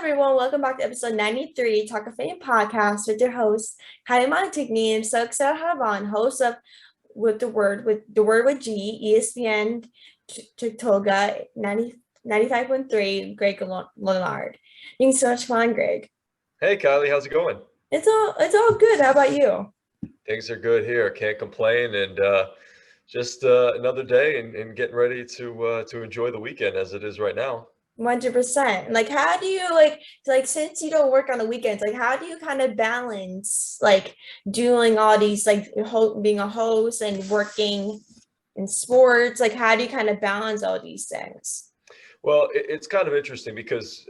everyone. Welcome back to episode 93, Talkoffamepod podcast with your host, Kylie Montigney. I'm so excited to have on host of with G, ESPN Chattanooga 95.3, Greg Larnerd. Thanks so much for on, Greg. Hey Kylie, how's it going? It's all good. How about you? Things are good here. Can't complain, and just another day and getting ready to enjoy the weekend as it is right now. 100%. Like, how do you since you don't work on the weekends, like how do you kind of balance doing all these being a host and working in sports? Like, how do you kind of balance all these things? Well, it's kind of interesting because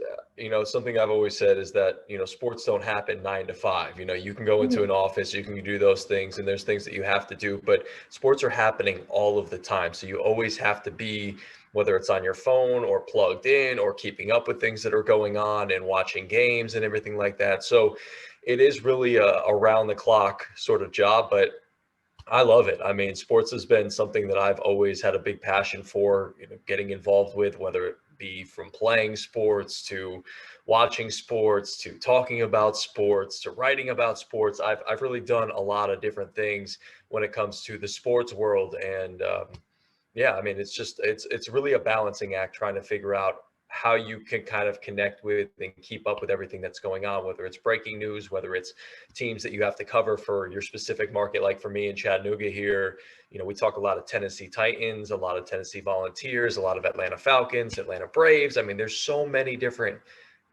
something I've always said is that sports don't happen 9 to 5. You can go into Mhm. an office, you can do those things, and there's things that you have to do, but sports are happening all of the time. So you always have to be, whether it's on your phone or plugged in or keeping up with things that are going on and watching games and everything like that. So it is really a around the clock sort of job, but I love it. I mean, sports has been something that I've always had a big passion for, getting involved with, whether it be from playing sports to watching sports to talking about sports to writing about sports. I've really done a lot of different things when it comes to the sports world, and yeah, I mean, it's really a balancing act trying to figure out how you can kind of connect with and keep up with everything that's going on, whether it's breaking news, whether it's teams that you have to cover for your specific market. Like for me in Chattanooga here, we talk a lot of Tennessee Titans, a lot of Tennessee Volunteers, a lot of Atlanta Falcons, Atlanta Braves. I mean, there's so many different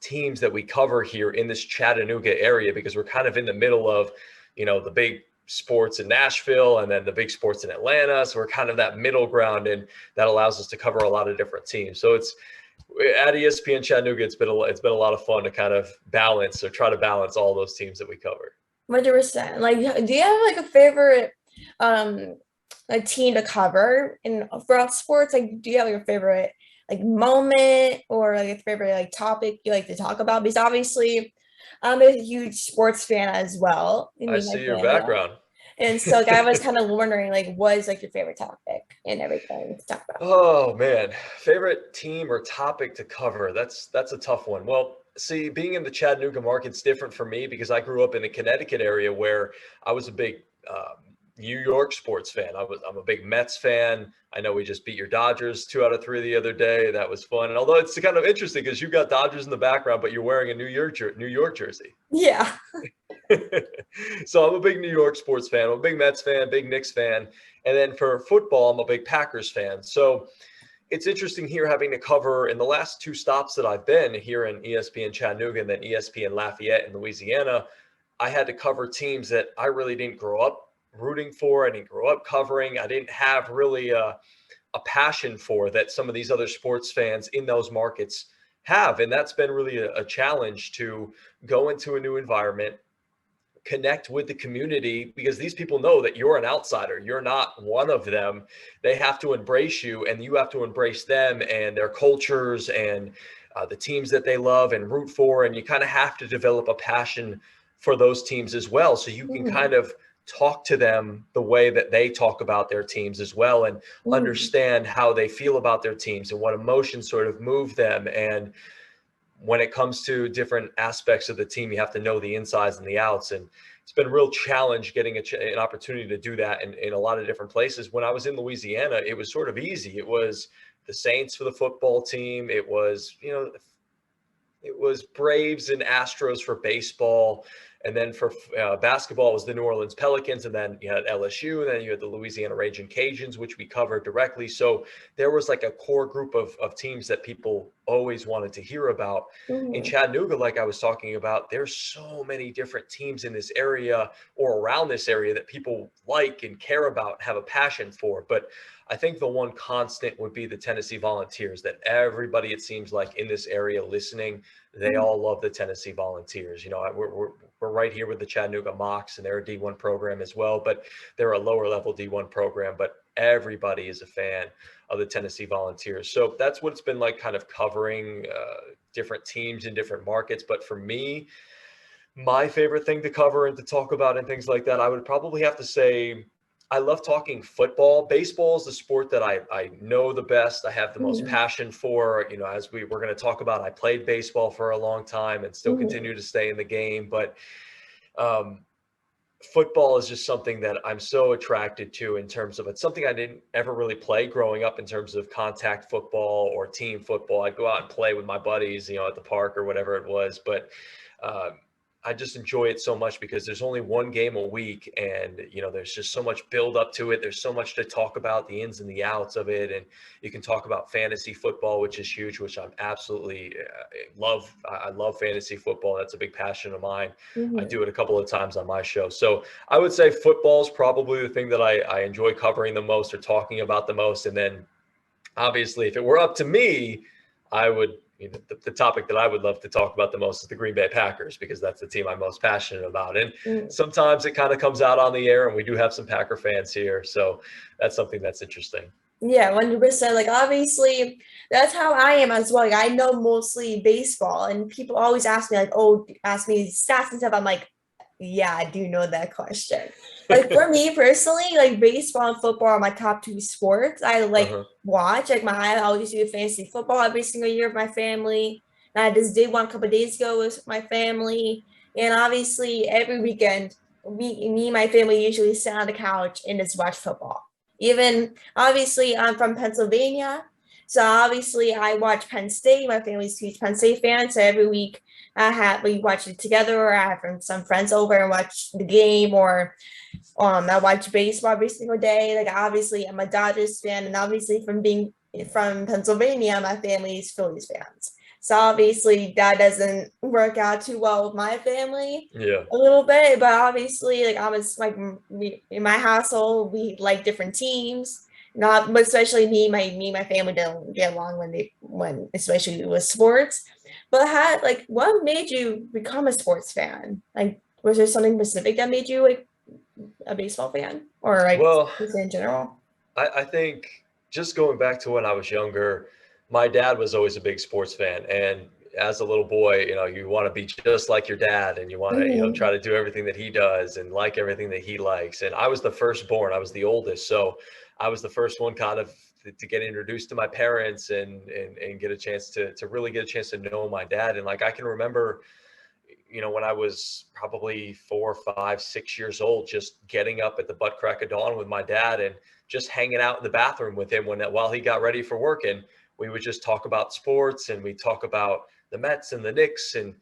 teams that we cover here in this Chattanooga area because we're kind of in the middle of, the big sports in Nashville and then the big sports in Atlanta. So we're kind of that middle ground, and that allows us to cover a lot of different teams. So it's at ESPN Chattanooga. It's been a lot of fun to kind of balance or try to balance all those teams that we cover. 100%. Like, do you have a favorite um a team to cover in for all sports? Like, do you have a favorite moment or a favorite topic you like to talk about? Because obviously I'm a huge sports fan as well. I I mean, my see your family. background. And so I was kind of wondering, what is your favorite topic and everything to talk about? Oh man, favorite team or topic to cover? That's a tough one. Well, see, being in the Chattanooga market's different for me because I grew up in the Connecticut area where I was a big New York sports fan. I'm a big Mets fan. I know we just beat your Dodgers 2 out of 3 the other day. That was fun. And although it's kind of interesting because you got Dodgers in the background, but you're wearing a New York jersey. Yeah. So I'm a big New York sports fan. I'm a big Mets fan, big Knicks fan. And then for football, I'm a big Packers fan. So it's interesting here having to cover in the last two stops that I've been here in ESPN Chattanooga and then ESPN Lafayette in Louisiana. I had to cover teams that I really didn't grow up rooting for. I didn't grow up covering. I didn't have really a passion for that some of these other sports fans in those markets have. And that's been really a challenge to go into a new environment, connect with the community, because these people know that you're an outsider. You're not one of them. They have to embrace you and you have to embrace them and their cultures and the teams that they love and root for. And you kind of have to develop a passion for those teams as well. So you can Mhm. kind of talk to them the way that they talk about their teams as well and Mhm. understand how they feel about their teams and what emotions sort of move them. And when it comes to different aspects of the team, you have to know the insides and the outs. And it's been a real challenge getting an opportunity to do that in a lot of different places. When I was in Louisiana, it was sort of easy. It was the Saints for the football team. It was Braves and Astros for baseball. And then for basketball, it was the New Orleans Pelicans. And then you had LSU. And then you had the Louisiana Raging Cajuns, which we covered directly. So there was like a core group of teams that people always wanted to hear about. In Mhm. Chattanooga, like I was talking about, there's so many different teams in this area or around this area that people like and care about, have a passion for. But I think the one constant would be the Tennessee Volunteers, that everybody, it seems like in this area listening, they Mhm. all love the Tennessee Volunteers. We're right here with the Chattanooga Mocs, and they're a D1 program as well, but they're a lower level D1 program. But everybody is a fan of the Tennessee Volunteers. So that's what it's been like kind of covering different teams in different markets. But for me, my favorite thing to cover and to talk about and things like that, I would probably have to say I love talking football. Baseball is the sport that I know the best. I have the most Mhm. passion for, as we're going to talk about, I played baseball for a long time and still Mhm. continue to stay in the game. But um, football is just something that I'm so attracted to in terms of, it's something I didn't ever really play growing up in terms of contact football or team football. I'd go out and play with my buddies, at the park or whatever it was. But uh, I just enjoy it so much because there's only one game a week, and there's just so much build up to it. There's so much to talk about, the ins and the outs of it, and you can talk about fantasy football, which is huge, which I'm absolutely love. I love fantasy football. That's a big passion of mine. I Mhm. do it a couple of times on my show. So I would say football is probably the thing that I enjoy covering the most or talking about the most. And then obviously, if it were up to me, I would, the topic that I would love to talk about the most is the Green Bay Packers, because that's the team I'm most passionate about. And Mhm. sometimes it kind of comes out on the air, and we do have some Packer fans here. So that's something that's interesting. Yeah, 100%. Like, obviously, that's how I am as well. Like, I know mostly baseball, and people always ask me, like, oh, ask me stats and stuff. I'm like, yeah, I do know that question. Like, for me personally, like, baseball and football are my top two sports. I like Uh-huh. watch. Like, I always do fantasy football every single year with my family. And I just did one a couple of days ago with my family. And obviously, every weekend, me and my family usually sit on the couch and just watch football. Even obviously, I'm from Pennsylvania, so obviously I watch Penn State. My family's huge Penn State fans, so every week we watch it together, or I have some friends over and watch the game, or I watch baseball every single day. Like, obviously, I'm a Dodgers fan, and obviously from being from Pennsylvania, my family is Phillies fans. So obviously that doesn't work out too well with my family Yeah. a little bit, but obviously, like, like in my household, we like different teams. Not, but especially my family don't get along when especially with sports. But what made you become a sports fan? Like, was there something specific that made you like a baseball fan, or like Well, just in general? I think just going back to when I was younger, my dad was always a big sports fan. And as a little boy, you want to be just like your dad, and you want to, try Mhm. to do everything that he does and like everything that he likes. And I was the firstborn, I was the oldest. So I was the first one kind of to get introduced to my parents and get a chance to really get a chance to know my dad. And like, I can remember, when I was probably 4, 5, 6 years old, just getting up at the butt crack of dawn with my dad and just hanging out in the bathroom with him while he got ready for work. And we would just talk about sports, and we talk about the Mets and the Knicks, and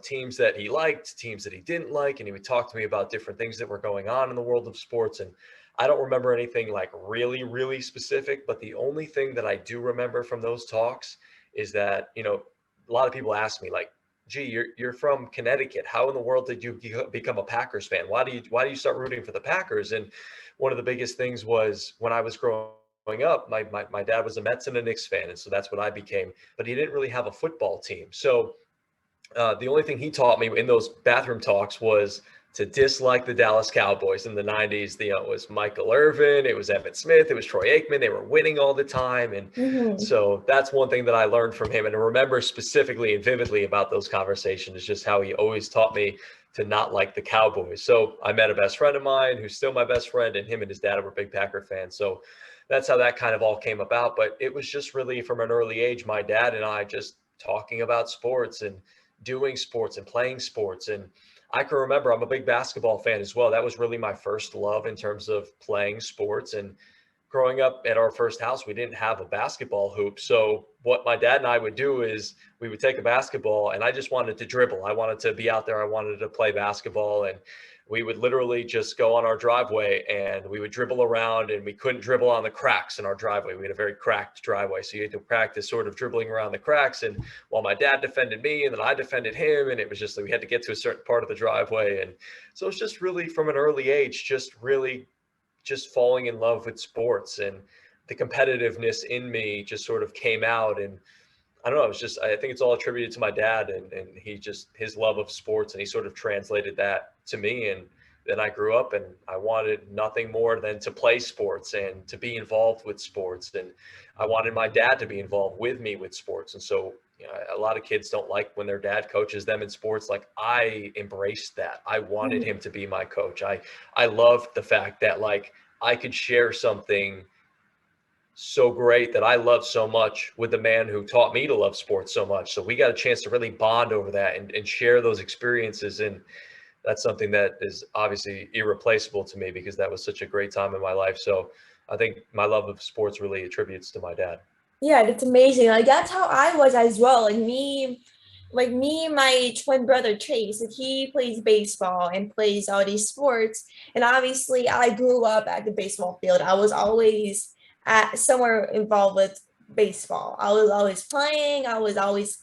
teams that he liked, teams that he didn't like, and he would talk to me about different things that were going on in the world of sports. And I don't remember anything like really, really specific, but the only thing that I do remember from those talks is that, a lot of people ask me, like, gee, you're from Connecticut. How in the world did you become a Packers fan? Why do you start rooting for the Packers? And one of the biggest things was when I was growing up, my dad was a Mets and a Knicks fan, and so that's what I became. But he didn't really have a football team, so the only thing he taught me in those bathroom talks was to dislike the Dallas Cowboys in the 90s. It was Michael Irvin, it was Emmitt Smith, it was Troy Aikman. They were winning all the time. And Mhm. so that's one thing that I learned from him. And to remember specifically and vividly about those conversations is just how he always taught me to not like the Cowboys. So I met a best friend of mine who's still my best friend, and him and his dad were big Packer fans. So that's how that kind of all came about. But it was just really from an early age, my dad and I just talking about sports and doing sports and playing sports. And I can remember, I'm a big basketball fan as well. That was really my first love in terms of playing sports. And growing up at our first house, we didn't have a basketball hoop. So what my dad and I would do is we would take a basketball, and I just wanted to dribble. I wanted to be out there. I wanted to play basketball. And we would literally just go on our driveway and we would dribble around, and we couldn't dribble on the cracks in our driveway. We had a very cracked driveway. So you had to practice sort of dribbling around the cracks. And while my dad defended me, and then I defended him, and it was just like we had to get to a certain part of the driveway. And so it's just really from an early age, just really just falling in love with sports, and the competitiveness in me just sort of came out. And I don't know, it's just, I think it's all attributed to my dad, and he just, his love of sports, and he sort of translated that to me. And then I grew up and I wanted nothing more than to play sports and to be involved with sports. And I wanted my dad to be involved with me with sports. And so, a lot of kids don't like when their dad coaches them in sports. Like, I embraced that. I wanted him Mhm. to be my coach. I loved the fact that, like, I could share something so great that I love so much with the man who taught me to love sports so much. So we got a chance to really bond over that and share those experiences. And that's something that is obviously irreplaceable to me because that was such a great time in my life. So I think my love of sports really attributes to my dad. Yeah, that's amazing. Like that's how I was as well. Like me and my twin brother Chase, like he plays baseball and plays all these sports. And obviously I grew up at the baseball field. I was always at somewhere involved with baseball. I was always playing. I was always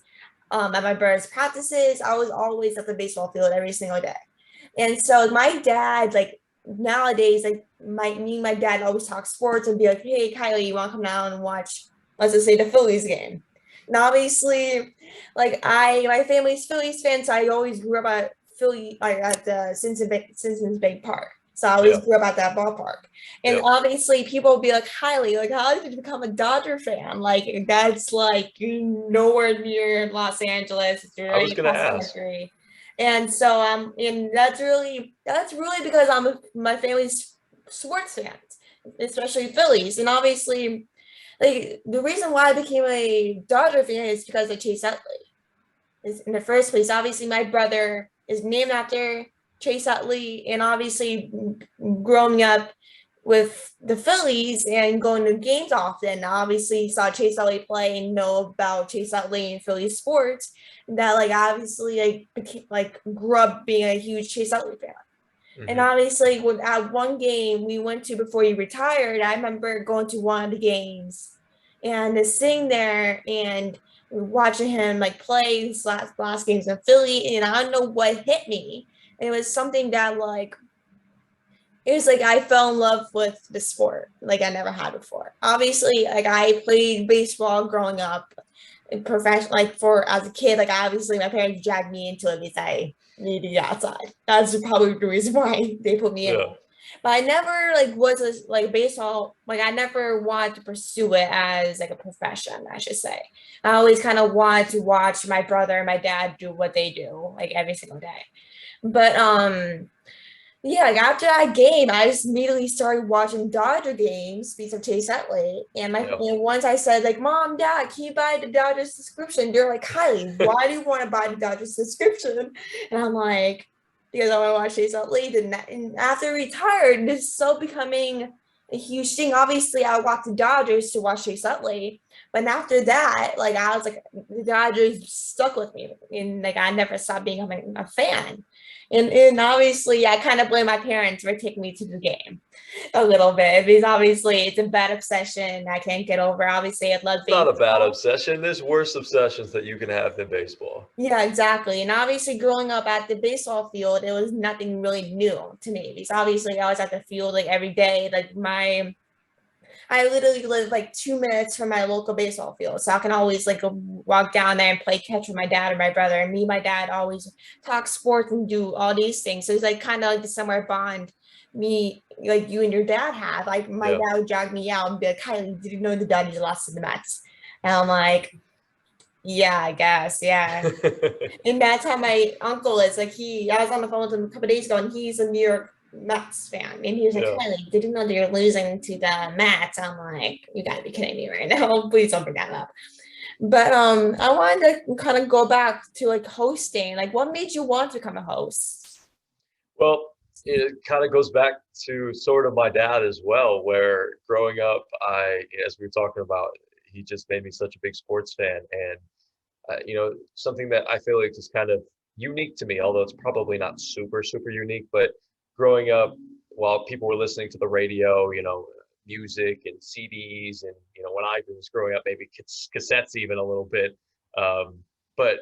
at my brother's practices. I was always at the baseball field every single day. And so my dad, like nowadays, like my dad always talk sports and be like, "Hey, Kylie, you want to come down and watch, let's just say the Phillies game?" And obviously, like my family's Phillies fans, so I always grew up at like at the Simpsons Bank Park. So I always Yeah. grew up at that ballpark. And Yeah. obviously people will be like, Kylie, like, how did you become a Dodger fan? Like, that's like nowhere near Los Angeles. It's I was right going to across the ask. country. And so and that's really because my family's sports fans, especially Phillies. And obviously, like the reason why I became a Dodger fan is because of Chase Utley. Is in the first place. Obviously, my brother is named after Chase Utley, and obviously, growing up with the Phillies and going to games often, obviously saw Chase Utley play and know about Chase Utley and Philly sports. That like obviously like became, like grew up being a huge Chase Utley fan. And Hmm. obviously, when at one game we went to before he retired, I remember going to one of the games and just sitting there and watching him like play his last games in Philly. And I don't know what hit me. It was something that like it was like I fell in love with the sport like I never had before. Obviously, like I played baseball growing up, professional like for as a kid. Like obviously, my parents dragged me into it because I needed to get outside. That's probably the reason why they put me in it. Yeah. But I never like was a, like baseball. Like I never wanted to pursue it as like a profession. I should say. I always kind of wanted to watch my brother and my dad do what they do like every single day. But yeah, like after that game, I just immediately started watching Dodger games because of Chase Utley. Yeah. And once I said, like, Mom, Dad, can you buy the Dodgers subscription? They're like, Kylie, why do you want to buy the Dodgers subscription? And I'm like, because I want to watch Chase Utley. And after he retired, this is so becoming a huge thing. Obviously, I watched the Dodgers to watch Chase Utley. But after that, like I was like, the Dodgers stuck with me. And like I never stopped being a fan. And obviously, I kind of blame my parents for taking me to the game a little bit because obviously it's a bad obsession I can't get over. Obviously, I love It's not a bad baseball. obsession. There's worse obsessions that you can have than baseball. Yeah, exactly. And obviously, growing up at the baseball field, it was nothing really new to me because obviously I was at the field like every day. I literally live like 2 minutes from my local baseball field. So I can always like go walk down there and play catch with my dad or my brother. And me and my dad always talk sports and do all these things. So it's like kind of like the summer bond me, like you and your dad have. Like my Yeah. dad would drag me out and be like, Kylie, did you know the Dodgers lost to the Mets? And I'm like, yeah, I guess. Yeah. And that's how my uncle is. Like I was on the phone with him a couple days ago, and he's a New York Mets fan, and he was like, Yeah. "Kylie, did you know they're losing to the Mets?" I'm like, "You gotta be kidding me right now! Please don't bring that up." But I wanted to kind of go back to like hosting. Like, what made you want to become a host? Well, it kind of goes back to sort of my dad as well, where growing up, as we were talking about, he just made me such a big sports fan. And, something that I feel like is kind of unique to me, although it's probably not super, super unique, but growing up, while people were listening to the radio, music and CDs, and, when I was growing up, maybe cassettes even a little bit. But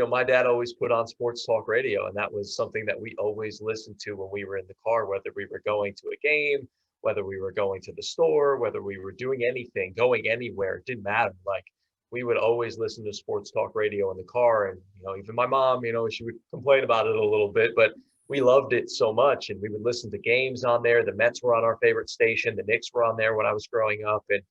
my dad always put on sports talk radio, and that was something that we always listened to when we were in the car, whether we were going to a game, whether we were going to the store, whether we were doing anything, going anywhere, it didn't matter. Like we would always listen to sports talk radio in the car. And, even my mom, she would complain about it a little bit, but we loved it so much. And we would listen to games on there. The Mets were on our favorite station. The Knicks were on there when I was growing up. And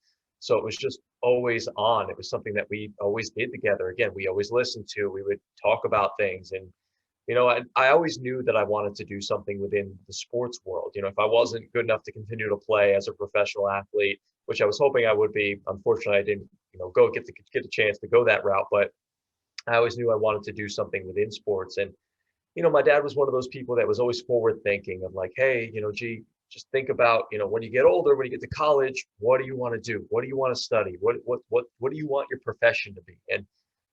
so it was just always on. It was something that we always did together. Again, we always listened to. We would talk about things. And I always knew that I wanted to do something within the sports world. If I wasn't good enough to continue to play as a professional athlete, which I was hoping I would be, unfortunately, I didn't, go get a chance to go that route. But I always knew I wanted to do something within sports. And, my dad was one of those people that was always forward thinking of like, hey, gee, just think about, when you get older, when you get to college, what do you want to do? What do you want to study? What do you want your profession to be? And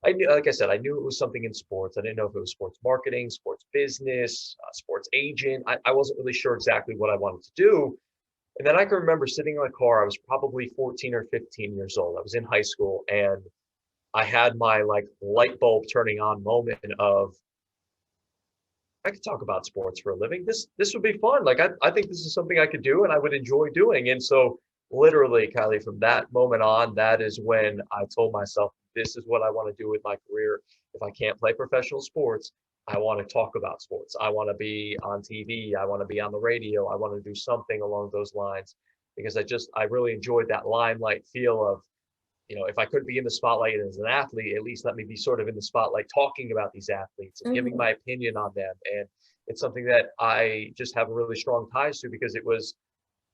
I knew, like I said, I knew it was something in sports. I didn't know if it was sports marketing, sports business, sports agent. I wasn't really sure exactly what I wanted to do. And then I can remember sitting in my car. I was probably 14 or 15 years old. I was in high school, and I had my like light bulb turning on moment of, I could talk about sports for a living. This would be fun. Like I think this is something I could do and I would enjoy doing. And so literally, Kylie, from that moment on, that is when I told myself, this is what I want to do with my career. If I can't play professional sports, I want to talk about sports. I want to be on TV. I want to be on the radio. I want to do something along those lines because I really enjoyed that limelight feel of, if I couldn't be in the spotlight as an athlete, at least let me be sort of in the spotlight talking about these athletes and giving my opinion on them. And it's something that I just have a really strong ties to because it was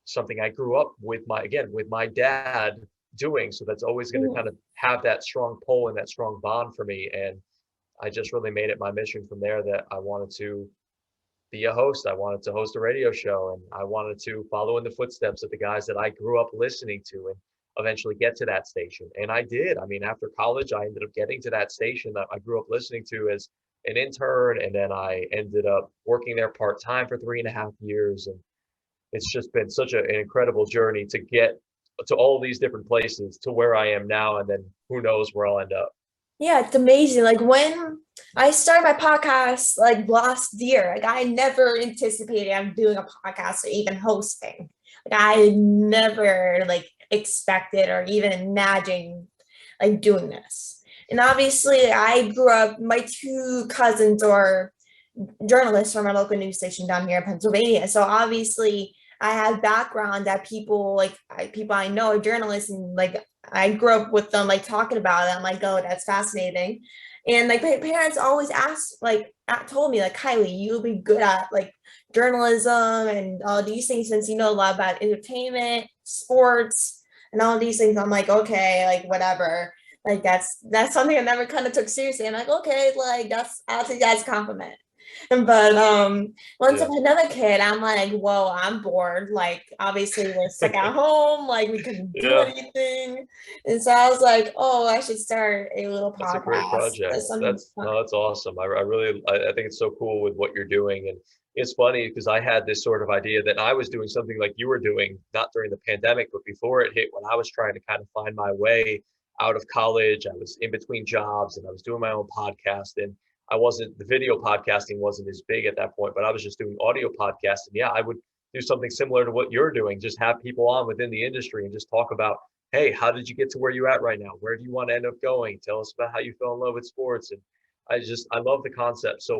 something I grew up with with my dad doing. So that's always going to kind of have that strong pull and that strong bond for me. And I just really made it my mission from there that I wanted to be a host. I wanted to host a radio show, and I wanted to follow in the footsteps of the guys that I grew up listening to and eventually get to that station. And I did. I mean, after college, I ended up getting to that station that I grew up listening to as an intern. And then I ended up working there part-time for 3.5 years. And it's just been such an incredible journey to get to all these different places to where I am now. And then who knows where I'll end up. Yeah, it's amazing. Like when I started my podcast like last year, like I never anticipated I'm doing a podcast or even hosting. Like I never like expected or even imagined like doing this. And obviously I grew up, my two cousins are journalists from our local news station down here in Pennsylvania. So obviously I have background that people I know are journalists, and like I grew up with them like talking about it. I'm like, oh, that's fascinating. And like my parents always told me like, Kylie, you'll be good at like journalism and all these things since you know a lot about entertainment, sports, and all these things. I'm like, okay, like whatever. Like that's something I never kind of took seriously. I'm like, okay, like I'll take that as a compliment. But once I Yeah. had another kid, I'm like, whoa, I'm bored. Like obviously we're stuck at home, like we couldn't do Yeah. anything. And so I was like, oh, I should start a little That's a great podcast. project. That's something fun. That's awesome. I think it's so cool with what you're doing. And it's funny because I had this sort of idea that I was doing something like you were doing, not during the pandemic, but before it hit, when I was trying to kind of find my way out of college. I was in between jobs and I was doing my own podcast, and the video podcasting wasn't as big at that point, but I was just doing audio podcasts. And yeah, I would do something similar to what you're doing, just have people on within the industry and just talk about, hey, how did you get to where you're at right now? Where do you want to end up going? Tell us about how you fell in love with sports. And I love the concept so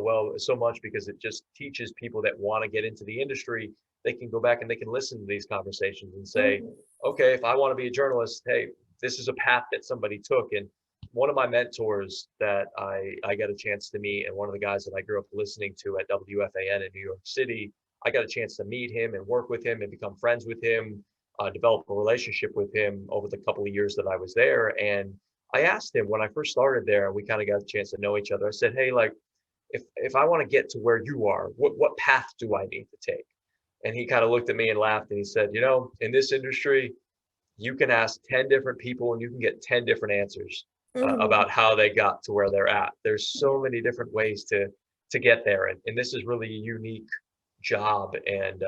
much because it just teaches people that want to get into the industry. They can go back and they can listen to these conversations and say, Mhm. okay, if I want to be a journalist, hey, this is a path that somebody took. And one of my mentors that I got a chance to meet, and one of the guys that I grew up listening to at WFAN in New York City, I got a chance to meet him and work with him and become friends with him, develop a relationship with him over the couple of years that I was there. And I asked him when I first started there, we kind of got a chance to know each other. I said, hey, like, if I want to get to where you are, what path do I need to take? And he kind of looked at me and laughed and he said, in this industry, you can ask 10 different people and you can get 10 different answers Mhm. about how they got to where they're at. There's so many different ways to get there. And this is really a unique job. And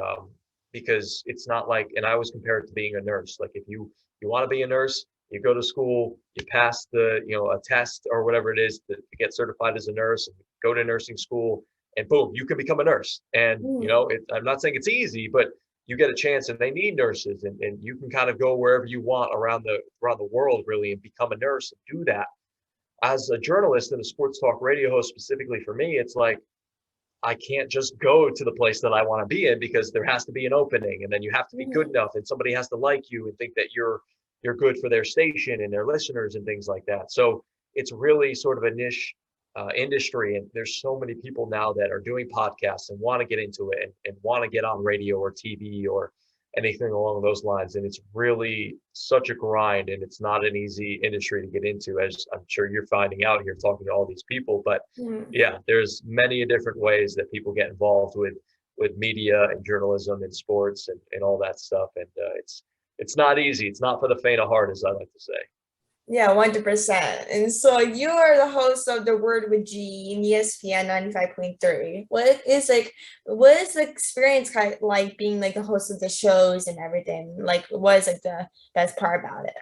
because it's not like, and I always compare it to being a nurse. Like if you want to be a nurse, you go to school, you pass a test or whatever it is to get certified as a nurse, and go to nursing school, and boom, you can become a nurse. And Mhm. I'm not saying it's easy, but you get a chance, and they need nurses, and you can kind of go wherever you want around the world really and become a nurse and do that. As a journalist and a sports talk radio host, specifically for me, it's like I can't just go to the place that I want to be in because there has to be an opening, and then you have to be good Mhm. enough, and somebody has to like you and think that you're good for their station and their listeners and things like that. So it's really sort of a niche industry. And there's so many people now that are doing podcasts and want to get into it and want to get on radio or TV or anything along those lines. And it's really such a grind, and it's not an easy industry to get into, as I'm sure you're finding out here talking to all these people. But yeah, there's many different ways that people get involved with media and journalism and sports and all that stuff. And it's not easy. It's not for the faint of heart, as I like to say. Yeah, 100%. And so you are the host of The Word with G in ESPN 95.3. What is the experience kind of like being like the host of the shows and everything? Like, what is like the best part about it?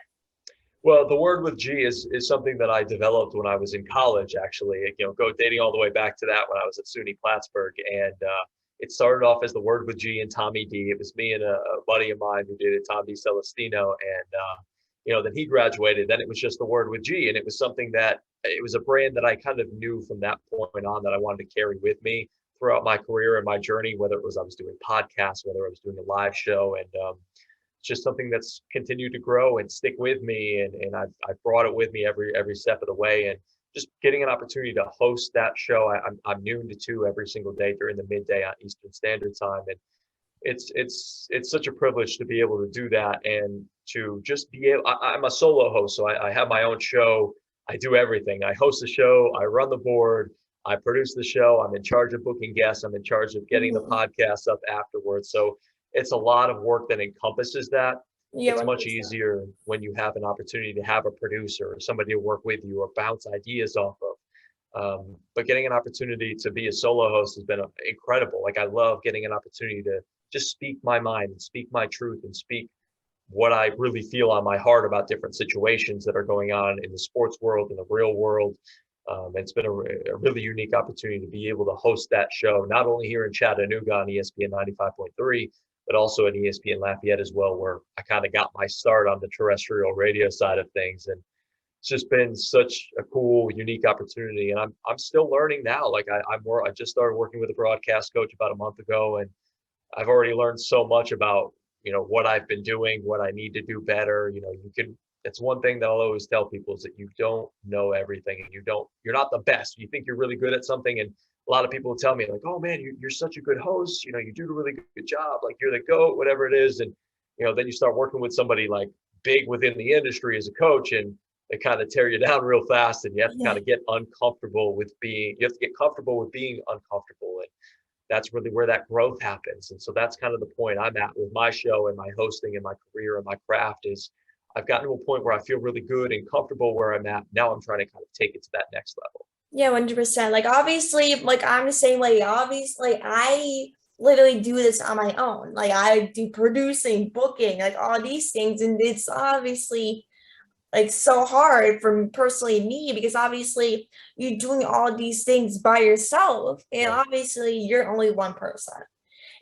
Well, The Word with G is something that I developed when I was in college, actually, go dating all the way back to that when I was at SUNY Plattsburgh. And it started off as The Word with G and Tommy D. It was me and a buddy of mine who did it, Tom D. Celestino. And then he graduated. Then it was just The Word with G. And it was something that it was a brand that I kind of knew from that point on that I wanted to carry with me throughout my career and my journey, whether it was I was doing podcasts, whether I was doing a live show. And it's just something that's continued to grow and stick with me. And I've brought it with me every step of the way. And just getting an opportunity to host that show. I'm noon to 2 every single day during the midday on Eastern Standard Time. And it's such a privilege to be able to do that and to just be able, I'm a solo host, so I have my own show. I do everything. I host the show, I run the board, I produce the show, I'm in charge of booking guests, I'm in charge of getting the podcast up afterwards. So it's a lot of work that encompasses that. Yeah, It's much 100%. easier when you have an opportunity to have a producer or somebody to work with you or bounce ideas off of. But getting an opportunity to be a solo host has been incredible. Like, I love getting an opportunity to just speak my mind and speak my truth and speak what I really feel on my heart about different situations that are going on in the sports world, in the real world. It's been a really unique opportunity to be able to host that show, not only here in Chattanooga on ESPN 95.3, but also at ESPN Lafayette as well, where I kind of got my start on the terrestrial radio side of things. And it's just been such a cool, unique opportunity. And I'm still learning now. Like, I just started working with a broadcast coach about a month ago, and I've already learned so much about, what I've been doing, what I need to do better. It's one thing that I'll always tell people is that you don't know everything, and you're not the best. You think you're really good at something. And a lot of people will tell me, like, oh man, you're such a good host. You do a really good job. Like, you're the GOAT, whatever it is. And, then you start working with somebody like big within the industry as a coach, and they kind of tear you down real fast, and you have to kind of get uncomfortable with you have to get comfortable with being uncomfortable. And that's really where that growth happens. And so that's kind of the point I'm at with my show and my hosting and my career and my craft is I've gotten to a point where I feel really good and comfortable where I'm at. Now I'm trying to kind of take it to that next level. Yeah, 100%. Like, obviously, like, I'm the same way. Obviously, I literally do this on my own. Like, I do producing, booking, like all these things. And it's obviously like so hard for personally me, because obviously you're doing all these things by yourself, and obviously you're only one person.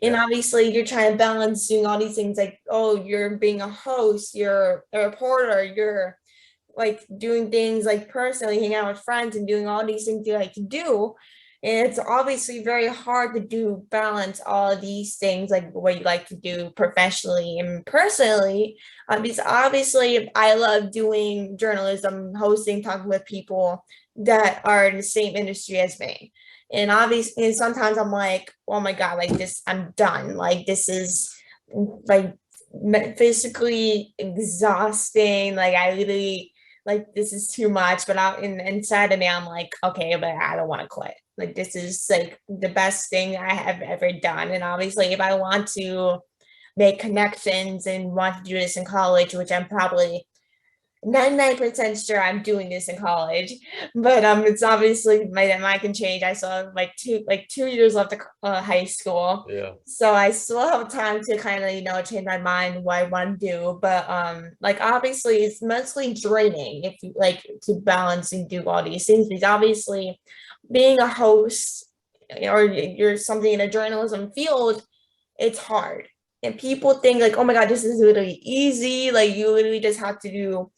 And obviously you're trying to balance doing all these things, like, oh, you're being a host, you're a reporter, you're like doing things like personally hanging out with friends and doing all these things you like to do. And it's obviously very hard to do balance all of these things, like what you like to do professionally and personally. Because obviously I love doing journalism, hosting, talking with people that are in the same industry as me. And obviously, and sometimes I'm like, oh my God, like this, I'm done. Like, this is like physically exhausting. Like, I literally, like, this is too much. But inside of me, I'm like, okay, but I don't want to quit. Like, this is like the best thing I have ever done. And obviously, if I want to make connections and want to do this in college, which I'm probably 99% sure I'm doing this in college, but it's obviously that might can change. I still have like 2 years left of high school, so I still have time to kind of change my mind what I want to do. But like, obviously it's mostly draining if you like to balance and do all these things, because obviously being a host or you're something in a journalism field, it's hard. And people think like, oh my God, this is literally easy. Like, you literally just have to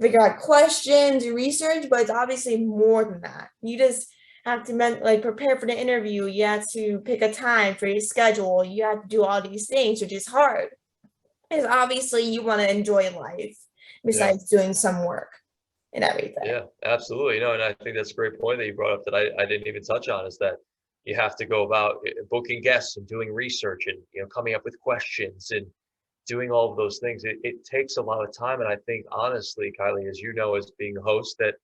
figure out questions, research, but it's obviously more than that. You just have to prepare for the interview. You have to pick a time for your schedule. You have to do all these things, which is hard. Because obviously you want to enjoy life besides doing some work. and everything. Yeah, absolutely. And I think that's a great point that you brought up that I didn't even touch on, is that you have to go about booking guests and doing research and, coming up with questions and doing all of those things. It takes a lot of time. And I think honestly, Kylie, as you know, as being a host, that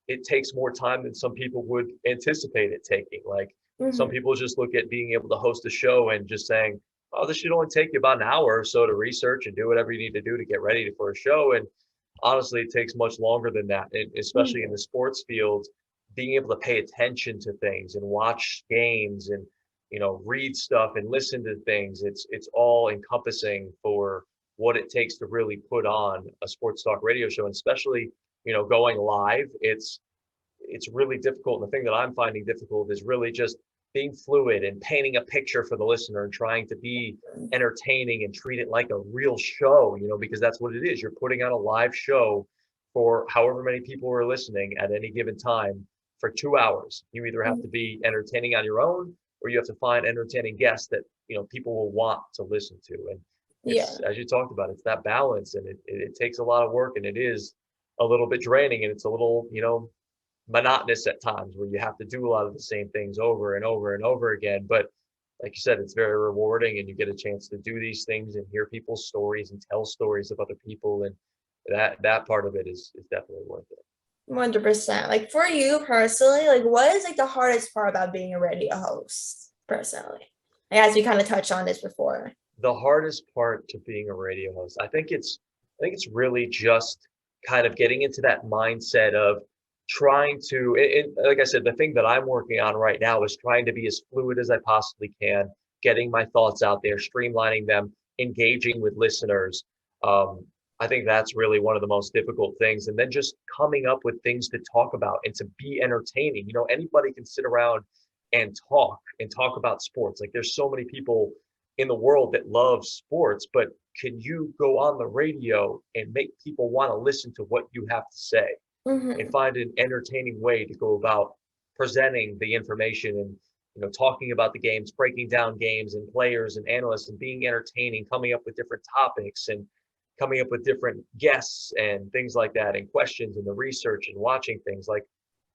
it takes more time than some people would anticipate it taking. Like some Hmm. people just look at being able to host a show and just saying, oh, this should only take you about an hour or so to research and do whatever you need to do to get ready for a show. And honestly, it takes much longer than that, and especially in Hmm. the sports field, being able to pay attention to things and watch games and read stuff and listen to things. It's all encompassing for what it takes to really put on a sports talk radio show, and especially going live. It's really difficult. And the thing that I'm finding difficult is really just being fluid and painting a picture for the listener and trying to be entertaining and treat it like a real show, because that's what it is. You're putting on a live show for however many people are listening at any given time for 2 hours. You either have to be entertaining on your own, or you have to find entertaining guests that, people will want to listen to. And it's, Yeah. as you talked about, it's that balance, and it takes a lot of work, and it is a little bit draining, and it's a little, monotonous at times where you have to do a lot of the same things over and over and over again. But like you said, it's very rewarding, and you get a chance to do these things and hear people's stories and tell stories of other people. And that part of it is definitely worth it. 100%. Like for you personally, like what is like the hardest part about being a radio host personally? Like, as we kind of touched on this before. The hardest part to being a radio host, I think it's really just kind of getting into that mindset of trying to, and like I said, the thing that I'm working on right now is trying to be as fluid as I possibly can, getting my thoughts out there, streamlining them, engaging with listeners. Um, I think that's really one of the most difficult things. And then just coming up with things to talk about and to be entertaining. Anybody can sit around and talk about sports. Like there's so many people in the world that love sports, but can you go on the radio and make people want to listen to what you have to say and Hmm. find an entertaining way to go about presenting the information and talking about the games, breaking down games and players and analysts and being entertaining, coming up with different topics and coming up with different guests and things like that, and questions and the research and watching things. Like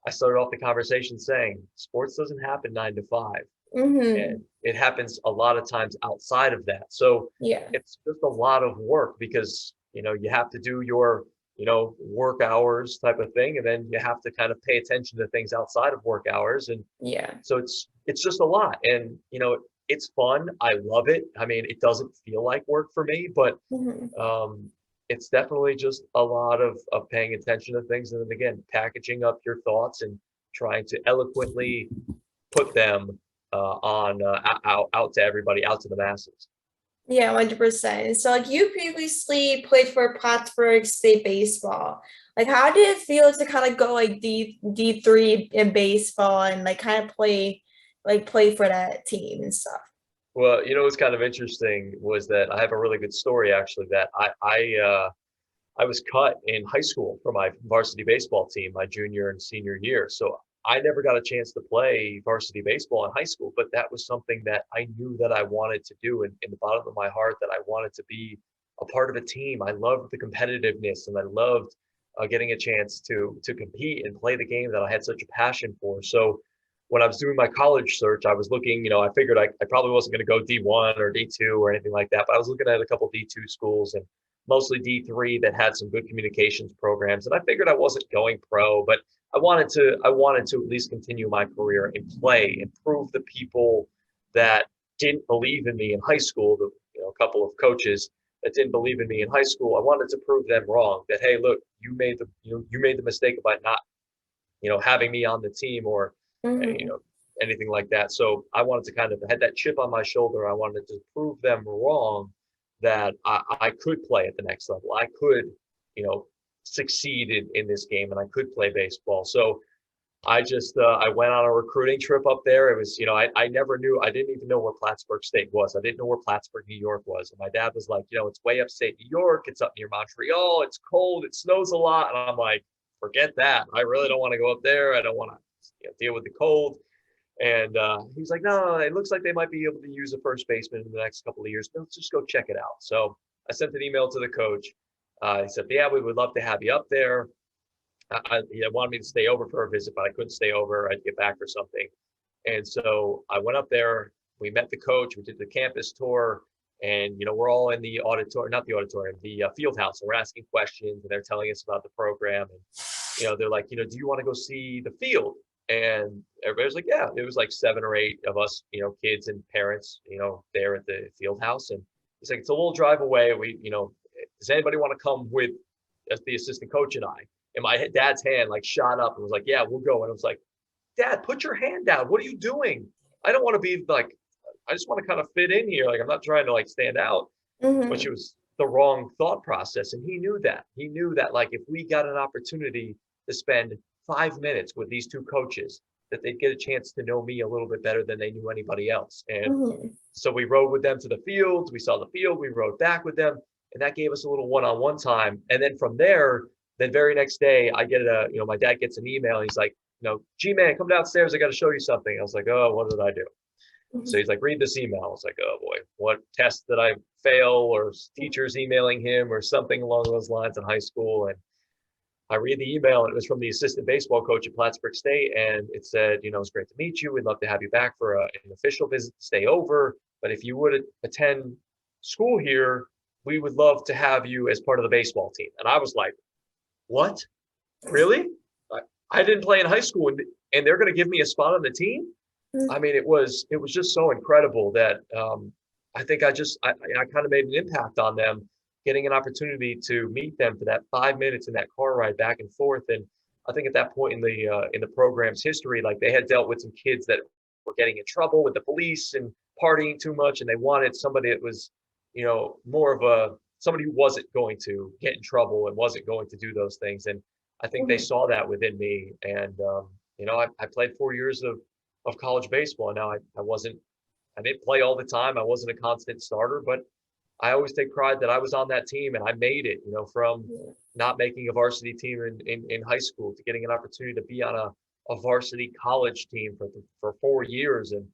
I started off the conversation saying sports doesn't happen 9 to 5, Hmm. and it happens a lot of times outside of that. So Yeah. it's just a lot of work because you have to do your work hours type of thing, and then you have to kind of pay attention to things outside of work hours. And Yeah. so it's just a lot. And it's fun. I love it. I mean, it doesn't feel like work for me, but Hmm. um it's definitely just a lot of paying attention to things, and then again packaging up your thoughts and trying to eloquently put them on out to everybody, out to the masses. Yeah, 100%. So like you previously played for Plattsburgh State baseball. Like how did it feel to kind of go like D3 in baseball and like kind of play for that team and stuff? Well, what's kind of interesting was that I have a really good story actually, that I was cut in high school for my varsity baseball team my junior and senior year. So I never got a chance to play varsity baseball in high school, but that was something that I knew that I wanted to do, and in the bottom of my heart that I wanted to be a part of a team. I loved the competitiveness, and I loved getting a chance to compete and play the game that I had such a passion for. So when I was doing my college search, I was looking, I figured I probably wasn't going to go D1 or D2 or anything like that, but I was looking at a couple D2 schools and mostly D3 that had some good communications programs. And I figured I wasn't going pro, but I wanted to at least continue my career and play and prove the people that didn't believe in me in high school, a couple of coaches that didn't believe in me in high school. I wanted to prove them wrong, that hey, look, you made the mistake by not having me on the team, or you Hmm. know anything like that. So I wanted to kind of had that chip on my shoulder. I wanted to prove them wrong, that I could play at the next level. I could, succeed in this game, and I could play baseball. So I went on a recruiting trip up there. It was, I never knew, I didn't even know where Plattsburgh State was. I didn't know where Plattsburgh, New York was. And my dad was like, it's way upstate New York. It's up near Montreal. It's cold. It snows a lot. And I'm like, forget that. I really don't want to go up there. I don't want to deal with the cold. And he's like, no, it looks like they might be able to use a first baseman in the next couple of years. Let's just go check it out. So I sent an email to the coach. He said, yeah, we would love to have you up there. He wanted me to stay over for a visit, but I couldn't stay over. I'd get back for something. And so I went up there. We met the coach. We did the campus tour. And, we're all in the auditorium, not the auditorium, the field house. And we're asking questions and they're telling us about the program. And, they're like, do you want to go see the field? And everybody's like, yeah. There was like 7 or 8 of us, kids and parents, there at the field house. And it's like, it's a little drive away. Does anybody want to come with the assistant coach and I? And my dad's hand like shot up and was like, yeah, we'll go. And I was like, Dad, put your hand down. What are you doing? I don't want to be like, I just want to kind of fit in here. Like, I'm not trying to like stand out, which was the wrong thought process. And he knew that. He knew that like if we got an opportunity to spend 5 minutes with these 2 coaches, that they'd get a chance to know me a little bit better than they knew anybody else. And so we rode with them to the field. We saw the field. We rode back with them. And that gave us a little one-on-one time. And then from there, the very next day, I get my dad gets an email. He's like, G-Man, come downstairs. I got to show you something. I was like, oh, what did I do? So he's like, read this email. I was like, oh boy, what test did I fail, or teachers emailing him or something along those lines in high school? And I read the email, and it was from the assistant baseball coach at Plattsburgh State. And it said, it's great to meet you. We'd love to have you back for an official visit to stay over. But if you would attend school here, we would love to have you as part of the baseball team. And I was like, what? Really? I didn't play in high school, and they're going to give me a spot on the team? I mean, it was just so incredible that I think I kind of made an impact on them, getting an opportunity to meet them for that 5 minutes in that car ride back and forth. And I think at that point in the program's history, like they had dealt with some kids that were getting in trouble with the police and partying too much, and they wanted somebody that was, more of somebody who wasn't going to get in trouble and wasn't going to do those things. And I think they saw that within me. And I played 4 years of college baseball. Now I didn't play all the time. I wasn't a constant starter, but I always take pride that I was on that team and I made it, from not making a varsity team in high school to getting an opportunity to be on a varsity college team for 4 years. And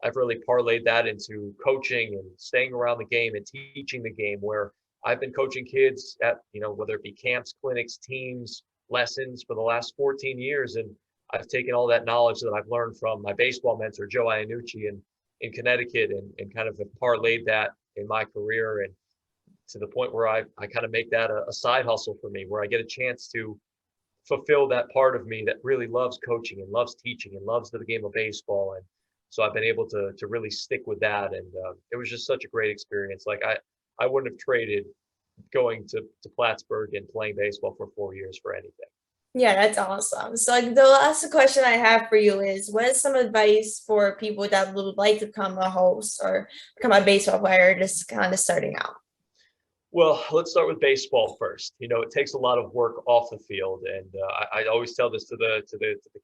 I've really parlayed that into coaching and staying around the game and teaching the game, where I've been coaching kids at, whether it be camps, clinics, teams, lessons for the last 14 years. And I've taken all that knowledge that I've learned from my baseball mentor, Joe Iannucci in Connecticut, and kind of have parlayed that in my career, and to the point where I kind of make that a side hustle for me, where I get a chance to fulfill that part of me that really loves coaching and loves teaching and loves the game of baseball. And so I've been able to really stick with that. And it was just such a great experience. Like I wouldn't have traded going to Plattsburgh and playing baseball for 4 years for anything. Yeah, that's awesome. So like the last question I have for you is, what is some advice for people that would like to become a host or become a baseball player, just kind of starting out? Well, let's start with baseball first. It takes a lot of work off the field, and I always tell this to the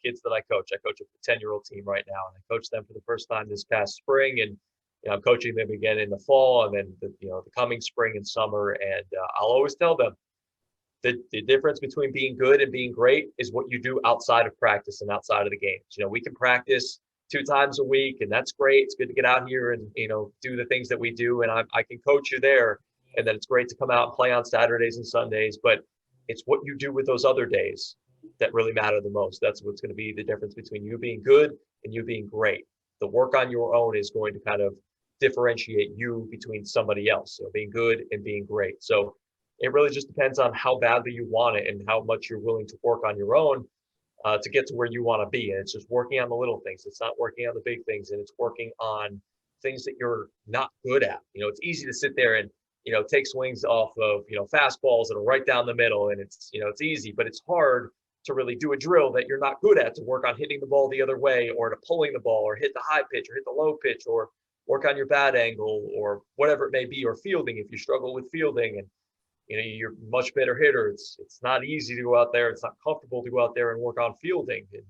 kids that I coach. I coach a 10-year-old team right now, and I coached them for the first time this past spring, and I'm coaching them again in the fall, and then the coming spring and summer. And I'll always tell them, the difference between being good and being great is what you do outside of practice and outside of the games. We can practice 2 times a week, and that's great. It's good to get out here and, do the things that we do. And I can coach you there. And then it's great to come out and play on Saturdays and Sundays. But it's what you do with those other days that really matter the most. That's what's going to be the difference between you being good and you being great. The work on your own is going to kind of differentiate you between somebody else. So being good and being great. So it really just depends on how badly you want it and how much you're willing to work on your own to get to where you want to be. And it's just working on the little things. It's not working on the big things, and it's working on things that you're not good at. It's easy to sit there and, take swings off of, fastballs that are right down the middle. And it's, it's easy, but it's hard to really do a drill that you're not good at, to work on hitting the ball the other way, or to pulling the ball, or hit the high pitch or hit the low pitch, or work on your bat angle, or whatever it may be, or fielding if you struggle with fielding. And you're a much better hitter. It's not easy to go out there. It's not comfortable to go out there and work on fielding. And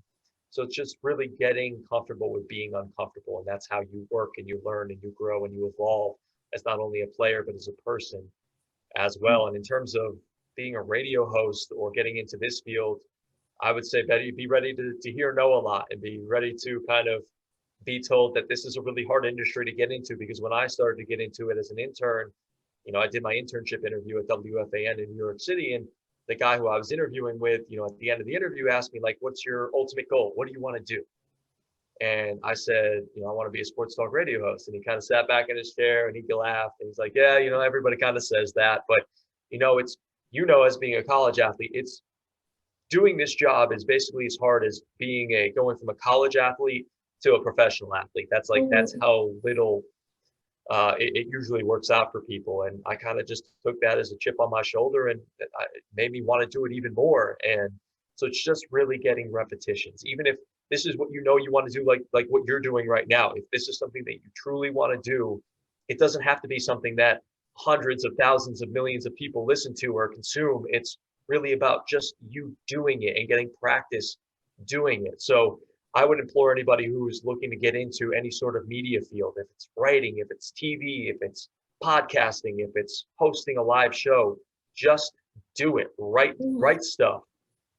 so it's just really getting comfortable with being uncomfortable. And that's how you work and you learn and you grow and you evolve as not only a player, but as a person as well. And in terms of being a radio host or getting into this field, I would say be ready to hear no a lot, and be ready to kind of be told that this is a really hard industry to get into. Because when I started to get into it as an intern, I did my internship interview at WFAN in New York City, and the guy who I was interviewing with, at the end of the interview asked me like, what's your ultimate goal? What do you want to do? And I said, I want to be a sports talk radio host. And he kind of sat back in his chair and he laughed. And he's like, yeah, everybody kind of says that. But, it's, as being a college athlete, it's doing this job is basically as hard as going from a college athlete to a professional athlete. That's that's how little it usually works out for people. And I kind of just took that as a chip on my shoulder, and it made me want to do it even more. And so it's just really getting repetitions, even if this is what you want to do, like what you're doing right now. If this is something that you truly want to do, it doesn't have to be something that hundreds of thousands of millions of people listen to or consume. It's really about just you doing it and getting practice doing it. So I would implore anybody who's looking to get into any sort of media field, if it's writing, if it's TV, if it's podcasting, if it's hosting a live show, just do it. Write stuff,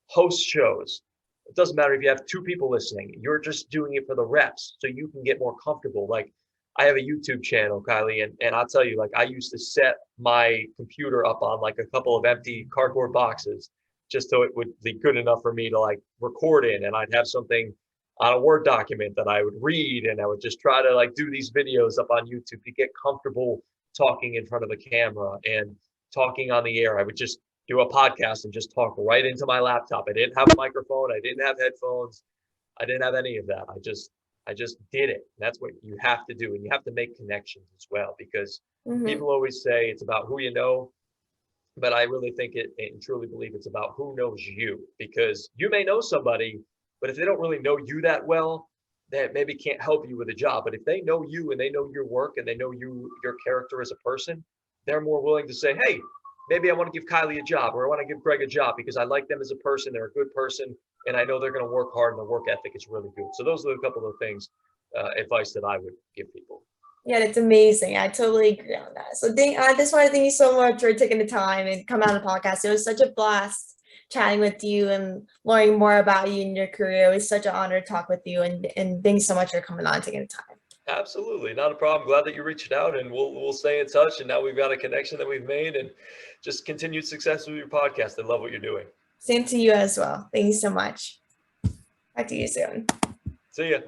host shows. It doesn't matter if you have 2 people listening. You're just doing it for the reps so you can get more comfortable. Like, I have a YouTube channel, Kylie, and I'll tell you, like, I used to set my computer up on like a couple of empty cardboard boxes just so it would be good enough for me to like record in, and I'd have something on a Word document that I would read, and I would just try to like do these videos up on YouTube to get comfortable talking in front of a camera and talking on the air. I would just do a podcast and just talk right into my laptop. I didn't have a microphone. I didn't have headphones. I didn't have any of that. I just did it. That's what you have to do. And you have to make connections as well, because people always say it's about who you know, but I really think and truly believe it's about who knows you, because you may know somebody, but if they don't really know you that well, that maybe can't help you with a job. But if they know you and they know your work and they know your character as a person, they're more willing to say, hey, maybe I want to give Kylie a job, or I want to give Greg a job because I like them as a person. They're a good person, and I know they're going to work hard, and their work ethic is really good. So those are a couple of things, advice that I would give people. Yeah, that's amazing. I totally agree on that. So I just want to thank you so much for taking the time and coming on the podcast. It was such a blast chatting with you and learning more about you and your career. It was such an honor to talk with you, and thanks so much for coming on, taking the time. Absolutely, not a problem. Glad that you reached out, and we'll stay in touch. And now we've got a connection that we've made, and just continued success with your podcast. I love what you're doing. Same to you as well. Thank you so much. Talk to you soon. See ya.